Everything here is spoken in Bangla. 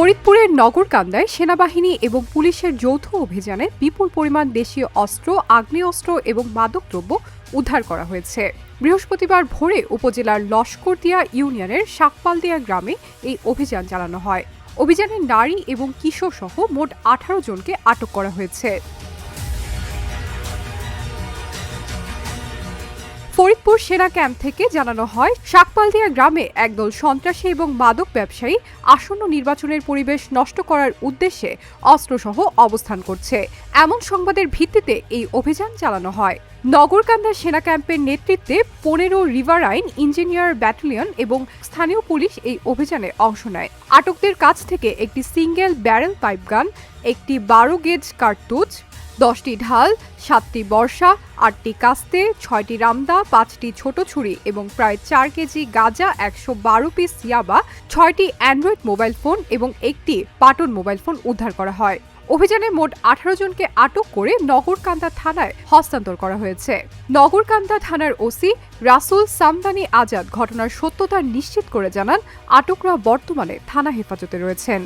ফরিদপুরের নগরকান্দায় সেনাবাহিনী এবং পুলিশের যৌথ অভিযানে বিপুল পরিমাণ দেশীয় অস্ত্র, আগ্নেয়াস্ত্র এবং মাদকদ্রব্য উদ্ধার করা হয়েছে। বৃহস্পতিবার ভোরে উপজেলার লস্করদিয়া ইউনিয়নের শাকপালদিয়া গ্রামে এই অভিযান চালানো হয়। অভিযানে নারী এবং কিশোর সহ মোট 18 জনকে আটক করা হয়েছে। ফরিদপুর সেনা ক্যাম্প থেকে জানানো হয়, শাকপালদিয়া গ্রামে একদল সন্ত্রাসী এবং মাদক ব্যবসায়ী আসন্ন নির্বাচনের পরিবেশ নষ্ট করার উদ্দেশ্যে অস্ত্রসহ অবস্থান করছে। এমন সংবাদের ভিত্তিতে এই অভিযান চালানো হয়। নগরকান্দা সেনা ক্যাম্পের নেতৃত্বে 15 রিভারাইন ইঞ্জিনিয়ার ব্যাটালিয়ন এবং স্থানীয় পুলিশ এই অভিযানে অংশ নেয়। আটকদের কাছ থেকে একটি সিঙ্গেল ব্যারেল পাইপগান, একটি 12 গেজ কার্তুজ, 10টি ঢাল, 7টি বর্ষা, 8টি কাস্তে, 6টি রামদা, 5টি ছোট ছুরি এবং প্রায় 4 কেজি গাঁজা, 112 পিস ইয়াবা, 6টি অ্যান্ড্রয়েড মোবাইল ফোন এবং একটি পাটন মোবাইল ফোন উদ্ধার করা হয়। অভিযানে মোট 18 জনকে আটক করে নগরকান্দা থানায় হস্তান্তর করা হয়েছে। নগরকান্দা থানার ওসি রাসুল সামদানি আজাদ ঘটনার সত্যতা নিশ্চিত করে জানান, আটকরা বর্তমানে থানা হেফাজতে রয়েছেন।